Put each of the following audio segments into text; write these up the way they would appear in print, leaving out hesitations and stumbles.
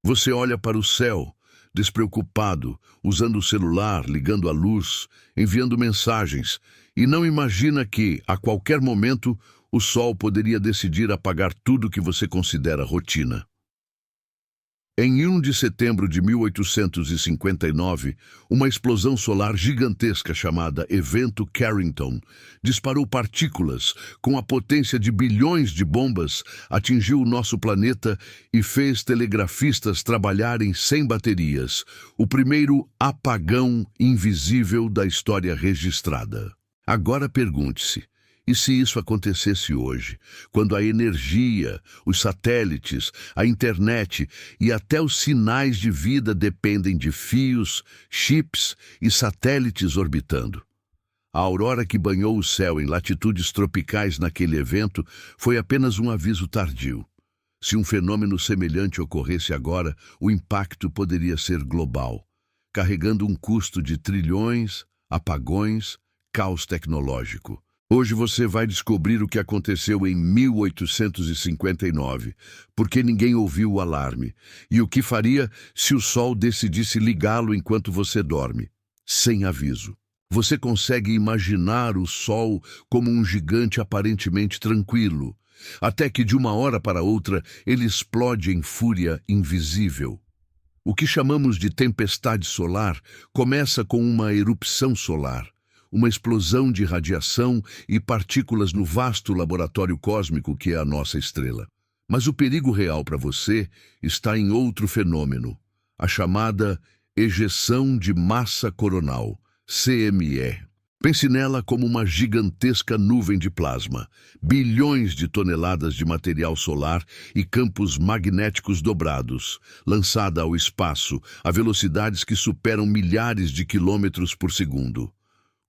Você olha para o céu, despreocupado, usando o celular, ligando a luz, enviando mensagens, e não imagina que, a qualquer momento, o sol poderia decidir apagar tudo que você considera rotina. Em 1 de setembro de 1859, uma explosão solar gigantesca chamada Evento Carrington disparou partículas com a potência de bilhões de bombas, atingiu o nosso planeta e fez telegrafistas trabalharem sem baterias, o primeiro apagão invisível da história registrada. Agora pergunte-se: e se isso acontecesse hoje, quando a energia, os satélites, a internet e até os sinais de vida dependem de fios, chips e satélites orbitando? A aurora que banhou o céu em latitudes tropicais naquele evento foi apenas um aviso tardio. Se um fenômeno semelhante ocorresse agora, o impacto poderia ser global, carregando um custo de trilhões, apagões, caos tecnológico. Hoje você vai descobrir o que aconteceu em 1859, porque ninguém ouviu o alarme, e o que faria se o sol decidisse ligá-lo enquanto você dorme, sem aviso. Você consegue imaginar o sol como um gigante aparentemente tranquilo, até que de uma hora para outra ele explode em fúria invisível. O que chamamos de tempestade solar começa com uma erupção solar, uma explosão de radiação e partículas no vasto laboratório cósmico que é a nossa estrela. Mas o perigo real para você está em outro fenômeno, a chamada ejeção de massa coronal, CME. Pense nela como uma gigantesca nuvem de plasma, bilhões de toneladas de material solar e campos magnéticos dobrados, lançada ao espaço a velocidades que superam milhares de quilômetros por segundo.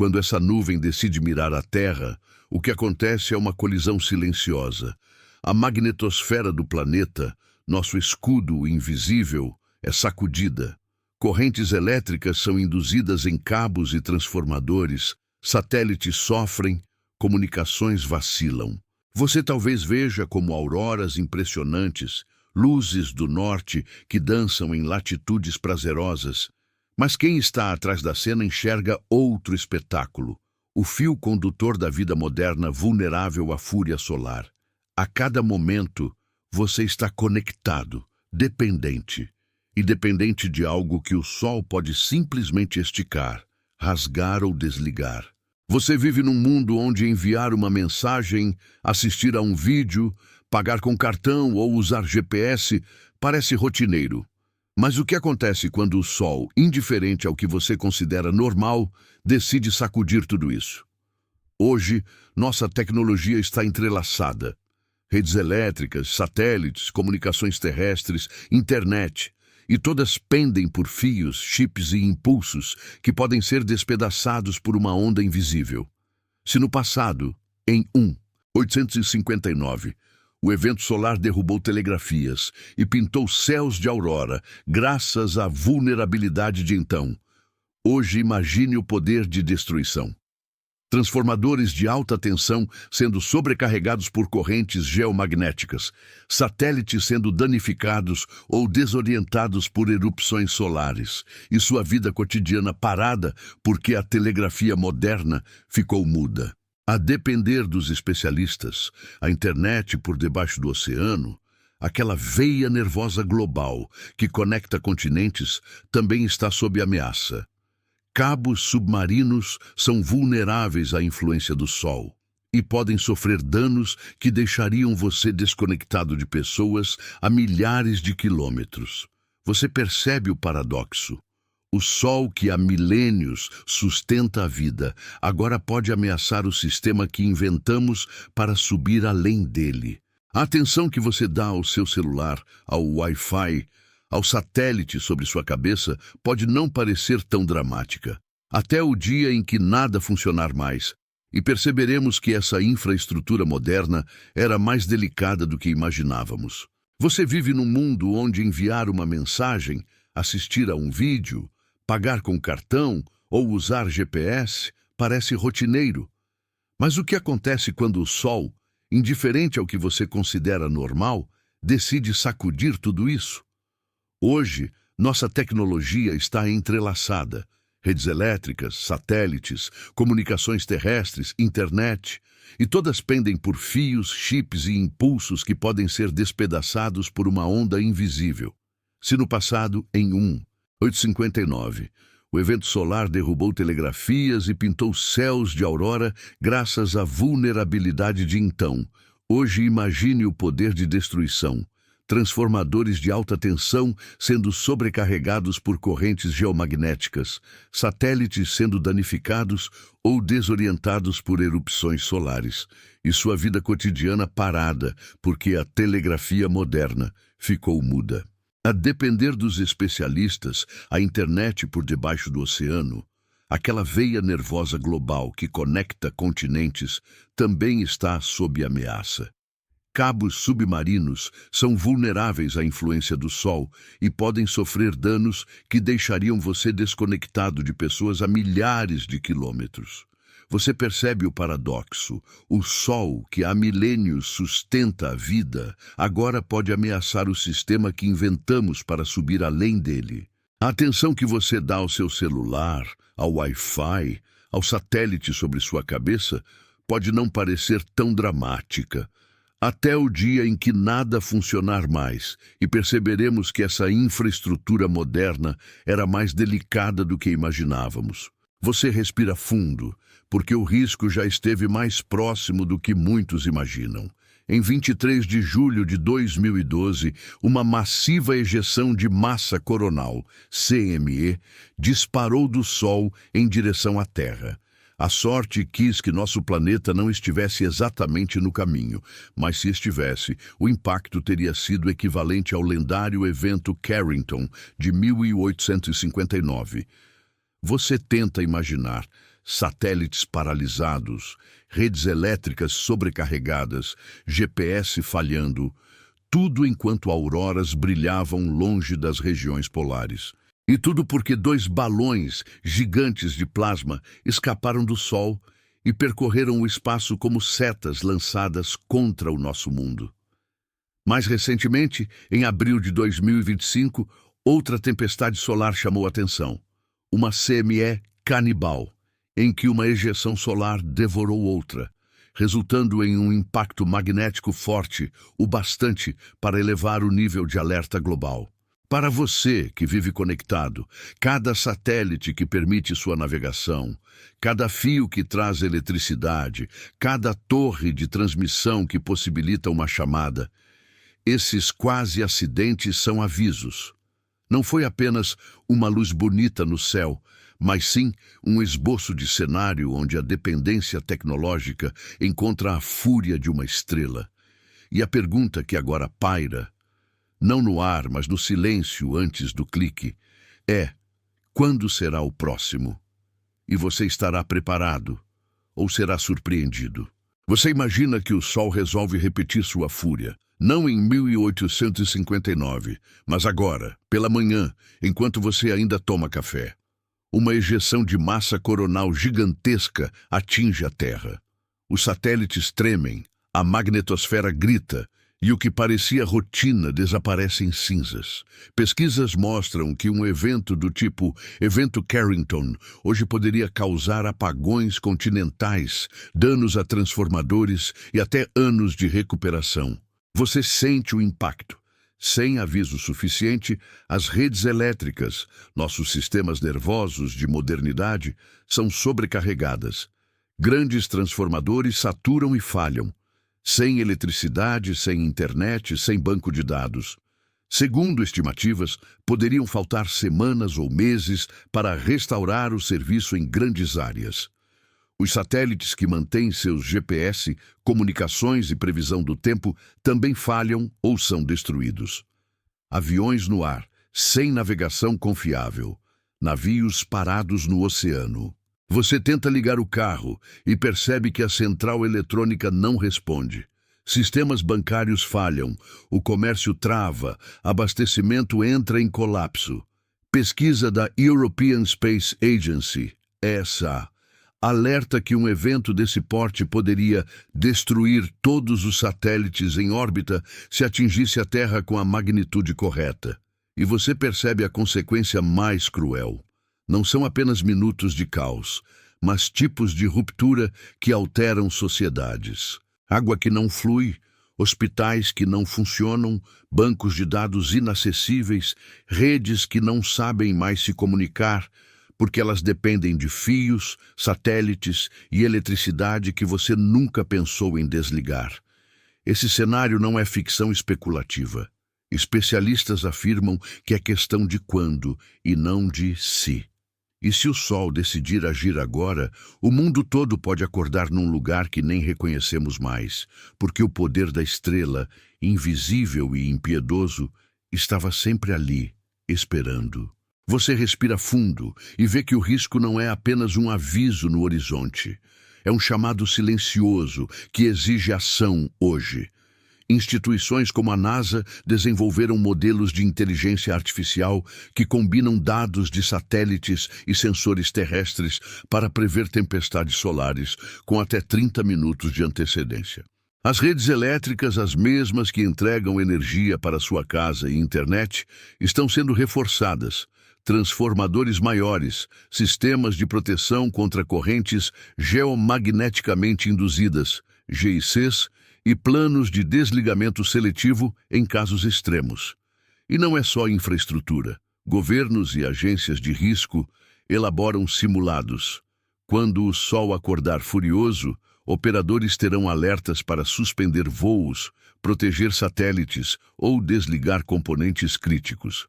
Quando essa nuvem decide mirar a Terra, o que acontece é uma colisão silenciosa. A magnetosfera do planeta, nosso escudo invisível, é sacudida. Correntes elétricas são induzidas em cabos e transformadores, satélites sofrem, comunicações vacilam. Você talvez veja como auroras impressionantes, luzes do norte que dançam em latitudes prazerosas. Mas quem está atrás da cena enxerga outro espetáculo, o fio condutor da vida moderna vulnerável à fúria solar. A cada momento, você está conectado, dependente, e dependente de algo que o sol pode simplesmente esticar, rasgar ou desligar. Você vive num mundo onde enviar uma mensagem, assistir a um vídeo, pagar com cartão ou usar GPS parece rotineiro. Mas o que acontece quando o sol, indiferente ao que você considera normal, decide sacudir tudo isso? Hoje, nossa tecnologia está entrelaçada. Redes elétricas, satélites, comunicações terrestres, internet, e todas pendem por fios, chips e impulsos que podem ser despedaçados por uma onda invisível. Se no passado, em 1859, o evento solar derrubou telegrafias e pintou céus de aurora, graças à vulnerabilidade de então. Hoje imagine o poder de destruição. Transformadores de alta tensão sendo sobrecarregados por correntes geomagnéticas, satélites sendo danificados ou desorientados por erupções solares, e sua vida cotidiana parada porque a telegrafia moderna ficou muda. A depender dos especialistas, a internet por debaixo do oceano, aquela veia nervosa global que conecta continentes, também está sob ameaça. Cabos submarinos são vulneráveis à influência do Sol e podem sofrer danos que deixariam você desconectado de pessoas a milhares de quilômetros. Você percebe o paradoxo? O Sol que há milênios sustenta a vida, agora pode ameaçar o sistema que inventamos para subir além dele. A atenção que você dá ao seu celular, ao Wi-Fi, ao satélite sobre sua cabeça pode não parecer tão dramática, até o dia em que nada funcionar mais, e perceberemos que essa infraestrutura moderna era mais delicada do que imaginávamos. Você vive num mundo onde enviar uma mensagem, assistir a um vídeo, pagar com cartão ou usar GPS parece rotineiro. Mas o que acontece quando o Sol, indiferente ao que você considera normal, decide sacudir tudo isso? Hoje, nossa tecnologia está entrelaçada. Redes elétricas, satélites, comunicações terrestres, internet, e todas pendem por fios, chips e impulsos que podem ser despedaçados por uma onda invisível. Se no passado, em 859, o evento solar derrubou telegrafias e pintou céus de aurora graças à vulnerabilidade de então, hoje imagine o poder de destruição. Transformadores de alta tensão sendo sobrecarregados por correntes geomagnéticas, satélites sendo danificados ou desorientados por erupções solares, e sua vida cotidiana parada porque a telegrafia moderna ficou muda. A depender dos especialistas, a internet por debaixo do oceano, aquela veia nervosa global que conecta continentes, também está sob ameaça. Cabos submarinos são vulneráveis à influência do Sol e podem sofrer danos que deixariam você desconectado de pessoas a milhares de quilômetros. Você percebe o paradoxo. O Sol, que há milênios sustenta a vida, agora pode ameaçar o sistema que inventamos para subir além dele. A atenção que você dá ao seu celular, ao Wi-Fi, ao satélite sobre sua cabeça, pode não parecer tão dramática, até o dia em que nada funcionar mais e perceberemos que essa infraestrutura moderna era mais delicada do que imaginávamos. Você respira fundo, porque o risco já esteve mais próximo do que muitos imaginam. Em 23 de julho de 2012, uma massiva ejeção de massa coronal, CME, disparou do Sol em direção à Terra. A sorte quis que nosso planeta não estivesse exatamente no caminho, mas se estivesse, o impacto teria sido equivalente ao lendário evento Carrington de 1859. Você tenta imaginar satélites paralisados, redes elétricas sobrecarregadas, GPS falhando, tudo enquanto auroras brilhavam longe das regiões polares. E tudo porque 2 balões gigantes de plasma escaparam do Sol e percorreram o espaço como setas lançadas contra o nosso mundo. Mais recentemente, em abril de 2025, outra tempestade solar chamou atenção. Uma CME canibal, em que uma ejeção solar devorou outra, resultando em um impacto magnético forte, o bastante para elevar o nível de alerta global. Para você que vive conectado, cada satélite que permite sua navegação, cada fio que traz eletricidade, cada torre de transmissão que possibilita uma chamada, esses quase acidentes são avisos. Não foi apenas uma luz bonita no céu, mas sim um esboço de cenário onde a dependência tecnológica encontra a fúria de uma estrela. E a pergunta que agora paira, não no ar, mas no silêncio antes do clique, é: quando será o próximo? E você estará preparado ou será surpreendido? Você imagina que o Sol resolve repetir sua fúria, não em 1859, mas agora, pela manhã, enquanto você ainda toma café. Uma ejeção de massa coronal gigantesca atinge a Terra. Os satélites tremem, a magnetosfera grita, e o que parecia rotina desaparece em cinzas. Pesquisas mostram que um evento do tipo Evento Carrington hoje poderia causar apagões continentais, danos a transformadores e até anos de recuperação. Você sente o impacto. Sem aviso suficiente, as redes elétricas, nossos sistemas nervosos de modernidade, são sobrecarregadas. Grandes transformadores saturam e falham. Sem eletricidade, sem internet, sem banco de dados. Segundo estimativas, poderiam faltar semanas ou meses para restaurar o serviço em grandes áreas. Os satélites que mantêm seus GPS, comunicações e previsão do tempo também falham ou são destruídos. Aviões no ar, sem navegação confiável. Navios parados no oceano. Você tenta ligar o carro e percebe que a central eletrônica não responde. Sistemas bancários falham, o comércio trava, abastecimento entra em colapso. Pesquisa da European Space Agency, ESA, alerta que um evento desse porte poderia destruir todos os satélites em órbita se atingisse a Terra com a magnitude correta. E você percebe a consequência mais cruel. Não são apenas minutos de caos, mas tipos de ruptura que alteram sociedades. Água que não flui, hospitais que não funcionam, bancos de dados inacessíveis, redes que não sabem mais se comunicar, porque elas dependem de fios, satélites e eletricidade que você nunca pensou em desligar. Esse cenário não é ficção especulativa. Especialistas afirmam que é questão de quando e não de se. E se o Sol decidir agir agora, o mundo todo pode acordar num lugar que nem reconhecemos mais, porque o poder da estrela, invisível e impiedoso, estava sempre ali, esperando. Você respira fundo e vê que o risco não é apenas um aviso no horizonte. É um chamado silencioso que exige ação hoje. Instituições como a NASA desenvolveram modelos de inteligência artificial que combinam dados de satélites e sensores terrestres para prever tempestades solares com até 30 minutos de antecedência. As redes elétricas, as mesmas que entregam energia para sua casa e internet, estão sendo reforçadas. Transformadores maiores, sistemas de proteção contra correntes geomagneticamente induzidas, GICs, e planos de desligamento seletivo em casos extremos. E não é só infraestrutura. Governos e agências de risco elaboram simulados. Quando o Sol acordar furioso, operadores terão alertas para suspender voos, proteger satélites ou desligar componentes críticos.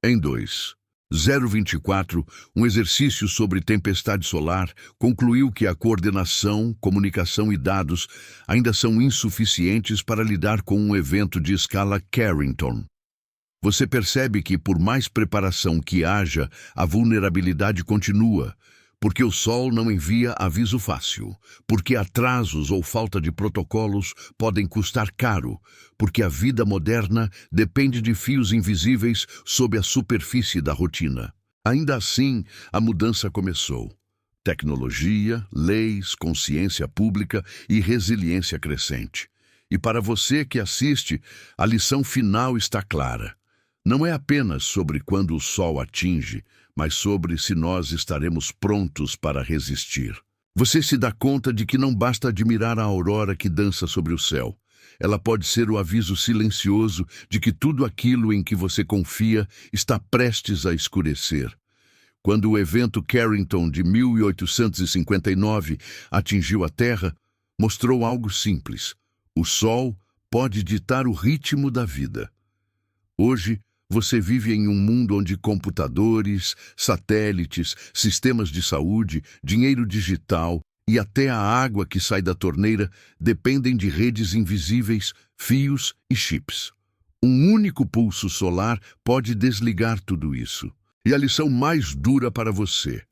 Em 2024, um exercício sobre tempestade solar concluiu que a coordenação, comunicação e dados ainda são insuficientes para lidar com um evento de escala Carrington. Você percebe que, por mais preparação que haja, a vulnerabilidade continua, porque o Sol não envia aviso fácil, porque atrasos ou falta de protocolos podem custar caro, porque a vida moderna depende de fios invisíveis sob a superfície da rotina. Ainda assim, a mudança começou. Tecnologia, leis, consciência pública e resiliência crescente. E para você que assiste, a lição final está clara. Não é apenas sobre quando o Sol atinge, mas sobre se nós estaremos prontos para resistir. Você se dá conta de que não basta admirar a aurora que dança sobre o céu. Ela pode ser o aviso silencioso de que tudo aquilo em que você confia está prestes a escurecer. Quando o evento Carrington de 1859 atingiu a Terra, mostrou algo simples. O Sol pode ditar o ritmo da vida. Hoje, você vive em um mundo onde computadores, satélites, sistemas de saúde, dinheiro digital e até a água que sai da torneira dependem de redes invisíveis, fios e chips. Um único pulso solar pode desligar tudo isso. E a lição mais dura para você: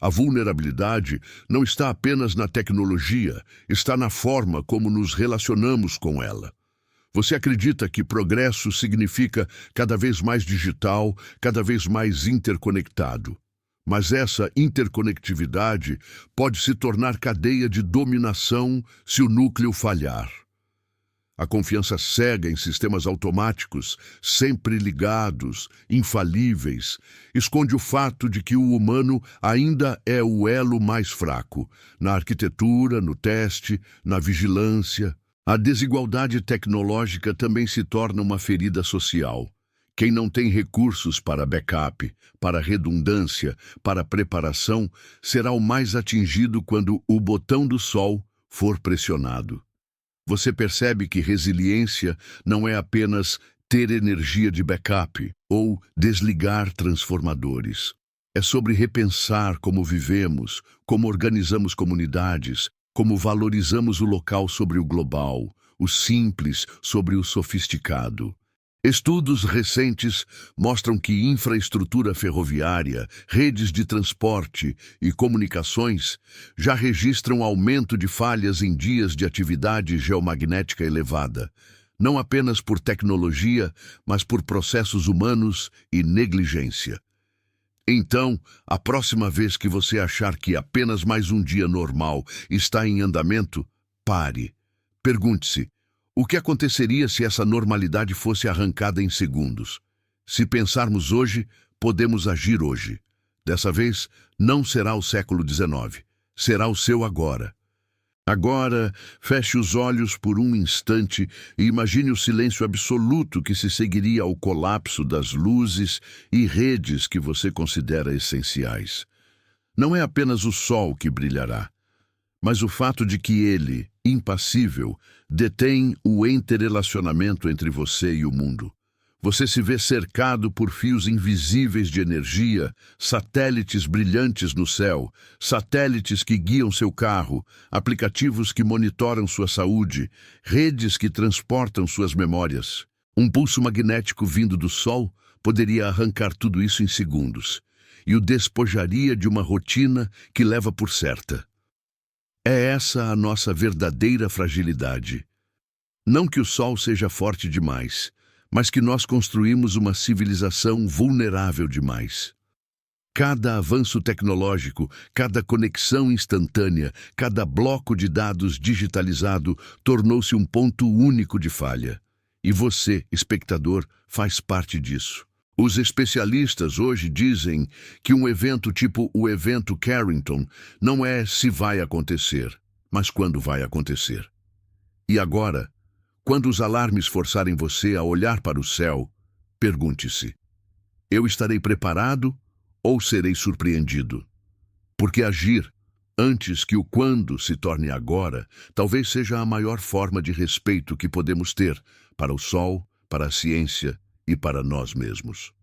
a vulnerabilidade não está apenas na tecnologia, está na forma como nos relacionamos com ela. Você acredita que progresso significa cada vez mais digital, cada vez mais interconectado. Mas essa interconectividade pode se tornar cadeia de dominação se o núcleo falhar. A confiança cega em sistemas automáticos, sempre ligados, infalíveis, esconde o fato de que o humano ainda é o elo mais fraco, na arquitetura, no teste, na vigilância. A desigualdade tecnológica também se torna uma ferida social. Quem não tem recursos para backup, para redundância, para preparação, será o mais atingido quando o botão do Sol for pressionado. Você percebe que resiliência não é apenas ter energia de backup ou desligar transformadores. É sobre repensar como vivemos, como organizamos comunidades, como valorizamos o local sobre o global, o simples sobre o sofisticado. Estudos recentes mostram que infraestrutura ferroviária, redes de transporte e comunicações já registram aumento de falhas em dias de atividade geomagnética elevada, não apenas por tecnologia, mas por processos humanos e negligência. Então, a próxima vez que você achar que apenas mais um dia normal está em andamento, pare. Pergunte-se: o que aconteceria se essa normalidade fosse arrancada em segundos? Se pensarmos hoje, podemos agir hoje. Dessa vez, não será o século XIX, será o seu agora. Agora, feche os olhos por um instante e imagine o silêncio absoluto que se seguiria ao colapso das luzes e redes que você considera essenciais. Não é apenas o sol que brilhará, mas o fato de que ele, impassível, detém o interrelacionamento entre você e o mundo. Você se vê cercado por fios invisíveis de energia, satélites brilhantes no céu, satélites que guiam seu carro, aplicativos que monitoram sua saúde, redes que transportam suas memórias. Um pulso magnético vindo do Sol poderia arrancar tudo isso em segundos e o despojaria de uma rotina que leva por certa. É essa a nossa verdadeira fragilidade. Não que o Sol seja forte demais, mas que nós construímos uma civilização vulnerável demais. Cada avanço tecnológico, cada conexão instantânea, cada bloco de dados digitalizado tornou-se um ponto único de falha. E você, espectador, faz parte disso. Os especialistas hoje dizem que um evento tipo o evento Carrington não é se vai acontecer, mas quando vai acontecer. E agora, quando os alarmes forçarem você a olhar para o céu, pergunte-se: eu estarei preparado ou serei surpreendido? Porque agir antes que o quando se torne agora talvez seja a maior forma de respeito que podemos ter para o sol, para a ciência e para nós mesmos.